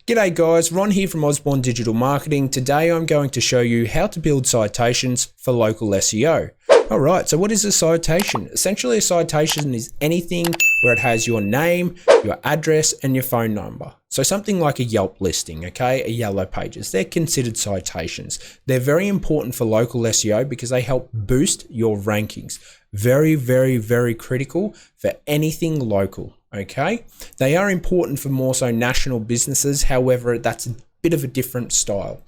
G'day guys, Ron here from Osborne Digital Marketing. Today I'm going to show you how to build citations for local SEO. Alright, so what is a citation? Essentially a citation is anything where it has your name, your address and your phone number. So something like a Yelp listing, okay, a Yellow Pages, they're considered citations. They're very important for local SEO because they help boost your rankings. Very, very, very critical for anything local. Okay, they are important for more so national businesses. However, that's a bit of a different style.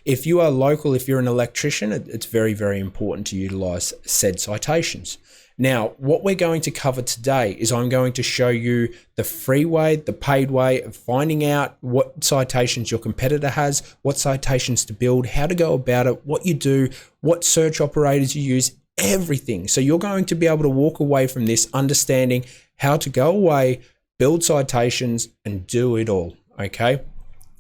If you are local, if you're an electrician, it's very, very important to utilize said citations. Now, what we're going to cover today is I'm going to show you the free way, the paid way of finding out what citations your competitor has, what citations to build, how to go about it, what you do, what search operators you use, everything. So you're going to be able to walk away from this understanding how to go away, build citations and do it all, okay?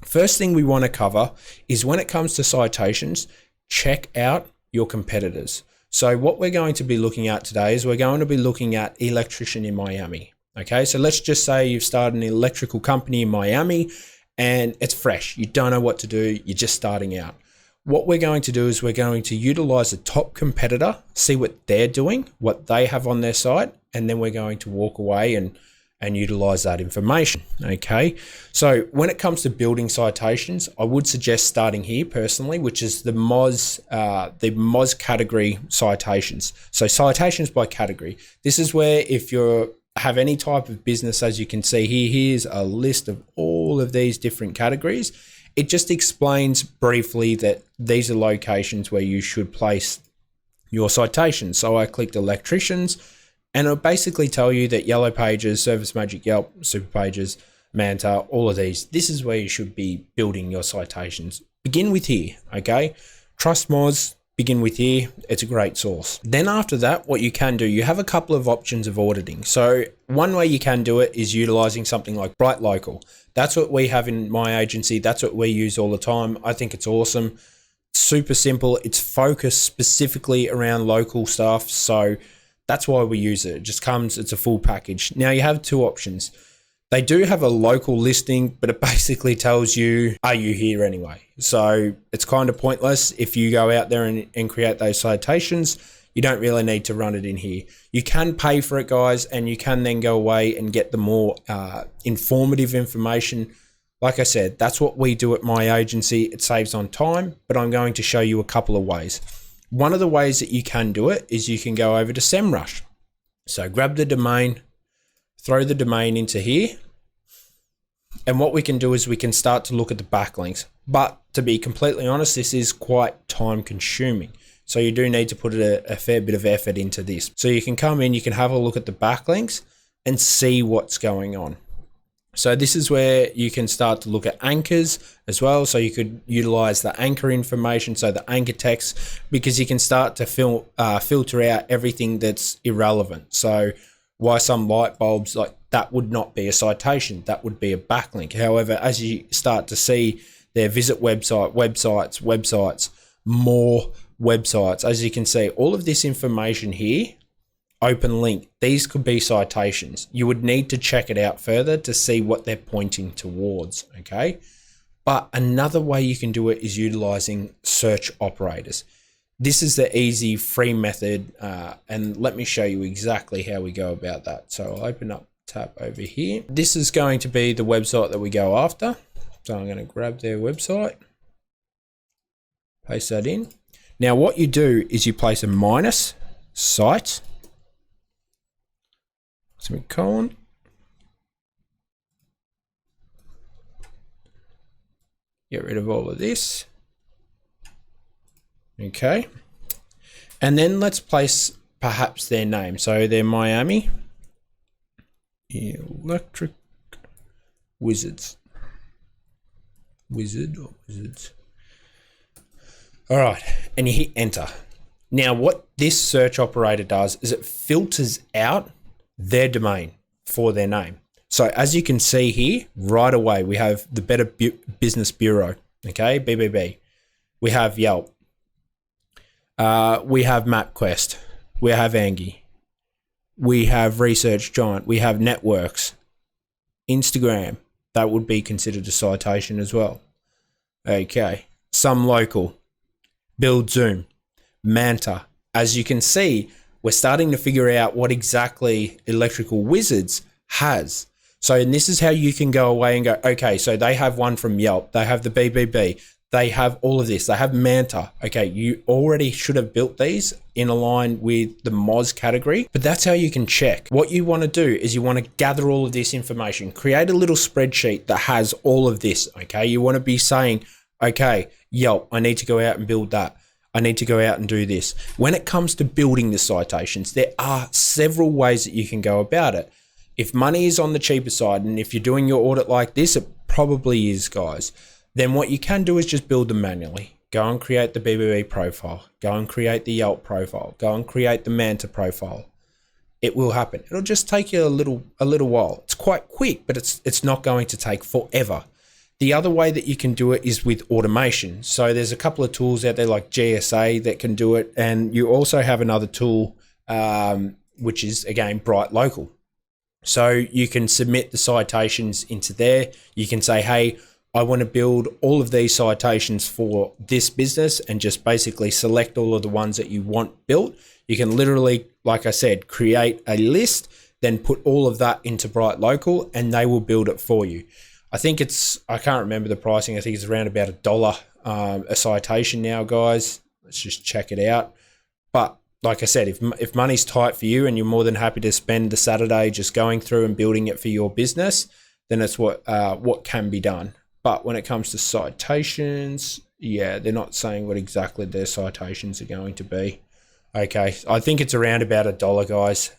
First thing we want to cover is when it comes to citations, check out your competitors. So what we're going to be looking at today is we're going to be looking at electrician in Miami, okay? So let's just say you've started an electrical company in Miami and it's fresh. You don't know what to do. You're just starting out. What we're going to do is we're going to utilize a top competitor, see what they're doing, what they have on their site, and then we're going to walk away and utilize that information, okay? So when it comes to building citations, I would suggest starting here personally, which is the Moz category citations. So citations by category. This is where if you have any type of business, as you can see here, here's a list of all of these different categories. It just explains briefly that these are locations where you should place your citations. So I clicked electricians and it'll basically tell you that Yellow Pages, Service Magic, Yelp, Super Pages, Manta, all of these, this is where you should be building your citations. Begin with here, okay? Trust Moz, begin with here. It's a great source. Then after that, what you can do, you have a couple of options of auditing. So one way you can do it is utilizing something like Bright Local. That's what we have in my agency. That's what we use all the time. I think it's awesome. Super simple. It's focused specifically around local stuff. So that's why we use it. It just comes, it's a full package. Now you have two options. They do have a local listing, but it basically tells you, are you here anyway? So it's kind of pointless if you go out there and create those citations. You don't really need to run it in here. You can pay for it, guys, and you can then go away and get the more informative information. Like I said, that's what we do at my agency. It saves on time, but I'm going to show you a couple of ways. One of the ways that you can do it is you can go over to SEM Rush. So grab the domain, throw the domain into here. And what we can do is we can start to look at the backlinks. But to be completely honest, this is quite time consuming. So you do need to put a fair bit of effort into this. So you can come in, you can have a look at the backlinks and see what's going on. So this is where you can start to look at anchors as well. So you could utilize the anchor information, so the anchor text, because you can start to filter out everything that's irrelevant. So why some light bulbs, like that would not be a citation, that would be a backlink. However, as you start to see their visit website, websites, more websites, as you can see, all of this information here, open link, these could be citations. You would need to check it out further to see what they're pointing towards, okay? But another way you can do it is utilizing search operators. This is the easy free method, and let me show you exactly how we go about that. So I'll open up tab over here. This is going to be the website that we go after. So I'm going to grab their website, paste that in. Now what you do is you place a minus site, semicolon, get rid of all of this, okay, and then let's place perhaps their name. So they're Miami Electric Wizards. Wizards. All right, and you hit enter. Now what this search operator does is it filters out their domain for their name. So as you can see here, right away, we have the Better Business Bureau, okay, BBB. We have Yelp. We have MapQuest. We have Angie. We have Research Giant. We have Networks, Instagram, that would be considered a citation as well. Okay, some local, build Zoom, Manta. As you can see, we're starting to figure out what exactly Electrical Wizards has. So, and this is how you can go away and go, okay, so they have one from Yelp, they have the BBB, they have all of this, they have Manta. Okay, you already should have built these in line with the Moz category, but that's how you can check. What you want to do is you want to gather all of this information, create a little spreadsheet that has all of this. Okay, you want to be saying, okay, Yelp, I need to go out and build that. I need to go out and do this. When it comes to building the citations, there are several ways that you can go about it. If money is on the cheaper side, and if you're doing your audit like this, it probably is, guys, then what you can do is just build them manually. Go and create the BBB profile. Go and create the Yelp profile. Go and create the Manta profile. It will happen. It'll just take you a little while. It's quite quick, but it's not going to take forever. The other way that you can do it is with automation. So there's a couple of tools out there like GSA that can do it. And you also have another tool, which is, again, Bright Local. So you can submit the citations into there. You can say, hey, I want to build all of these citations for this business, and just basically select all of the ones that you want built. You can literally, like I said, create a list, then put all of that into Bright Local, and they will build it for you. I think I can't remember the pricing. I think it's around about $1 a citation now, guys. Let's just check it out. But like I said, if money's tight for you and you're more than happy to spend the Saturday just going through and building it for your business, then it's what can be done. But when it comes to citations, yeah, they're not saying what exactly their citations are going to be. Okay, I think it's around about $1, guys,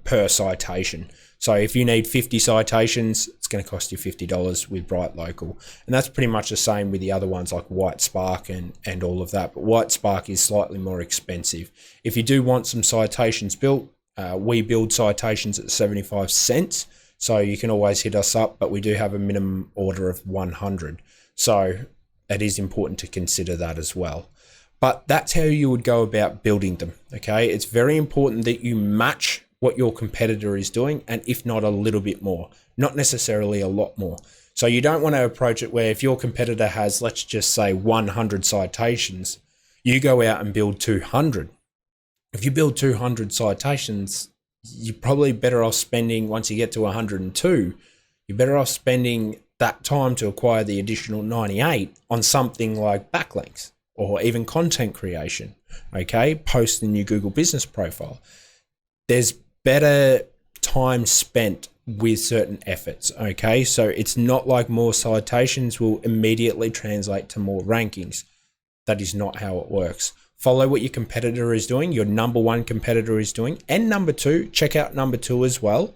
per citation. So if you need 50 citations, it's going to cost you $50 with Bright Local. And that's pretty much the same with the other ones like White Spark and all of that. But White Spark is slightly more expensive. If you do want some citations built, we build citations at 75 cents. So you can always hit us up, but we do have a minimum order of 100. So it is important to consider that as well. But that's how you would go about building them, okay? It's very important that you match what your competitor is doing, and if not a little bit more, not necessarily a lot more. So you don't want to approach it where if your competitor has, let's just say 100 citations, you go out and build 200. If you build 200 citations, you're probably better off spending, once you get to 102, you're better off spending that time to acquire the additional 98 on something like backlinks or even content creation, okay? Post in your Google business profile. There's better time spent with certain efforts, okay? So it's not like more citations will immediately translate to more rankings. That is not how it works. Follow what your competitor is doing, your number one competitor is doing, and number two, check out number two as well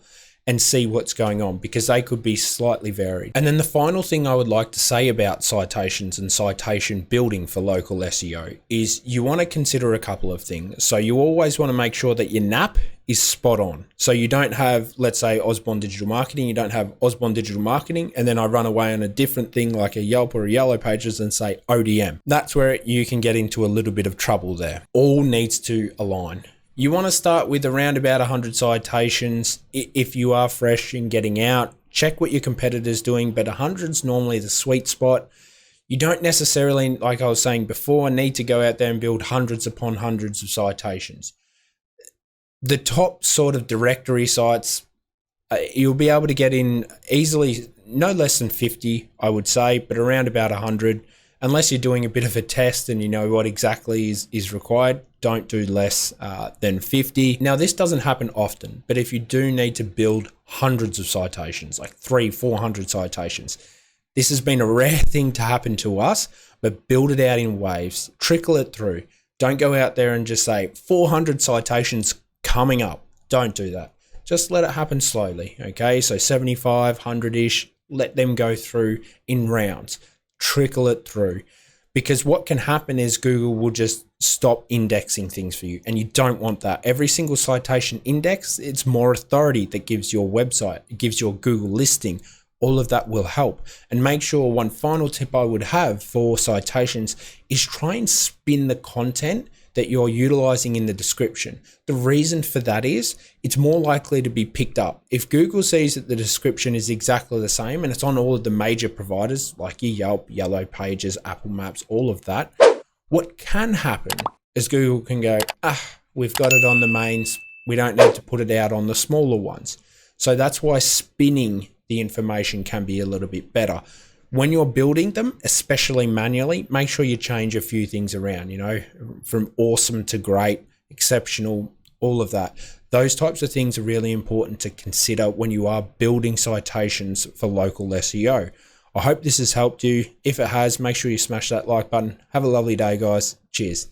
and see what's going on, because they could be slightly varied. And then the final thing I would like to say about citations and citation building for local SEO is you want to consider a couple of things. So you always want to make sure that your NAP is spot on. So you don't have, let's say, Osborne Digital Marketing, you don't have Osborne Digital Marketing, and then I run away on a different thing like a Yelp or a Yellow Pages and say ODM. That's where you can get into a little bit of trouble there. All needs to align. You want to start with around about 100 citations. If you are fresh and getting out, check what your competitor's doing, but 100's normally the sweet spot. You don't necessarily, like I was saying before, need to go out there and build hundreds upon hundreds of citations. The top sort of directory sites, you'll be able to get in easily no less than 50, I would say, but around about 100. Unless you're doing a bit of a test and you know what exactly is required, don't do less than 50. Now, this doesn't happen often, but if you do need to build hundreds of citations, like 300-400 citations, this has been a rare thing to happen to us, but build it out in waves, trickle it through. Don't go out there and just say 400 citations coming up. Don't do that. Just let it happen slowly, okay? So 75, 100-ish, let them go through in rounds. Trickle it through, because what can happen is Google will just stop indexing things for you, and you don't want that. Every single citation index, it's more authority that gives your website, it gives your Google listing. All of that will help. And make sure, one final tip I would have for citations is try and spin the content that you're utilizing in the description. The reason for that is it's more likely to be picked up. If Google sees that the description is exactly the same and it's on all of the major providers like your Yelp, Yellow Pages, Apple Maps, all of that, what can happen is Google can go, we've got it on the mains. We don't need to put it out on the smaller ones. So that's why spinning the information can be a little bit better. When you're building them, especially manually, make sure you change a few things around, from awesome to great, exceptional, all of that. Those types of things are really important to consider when you are building citations for local SEO. I hope this has helped you. If it has, make sure you smash that like button. Have a lovely day, guys. Cheers.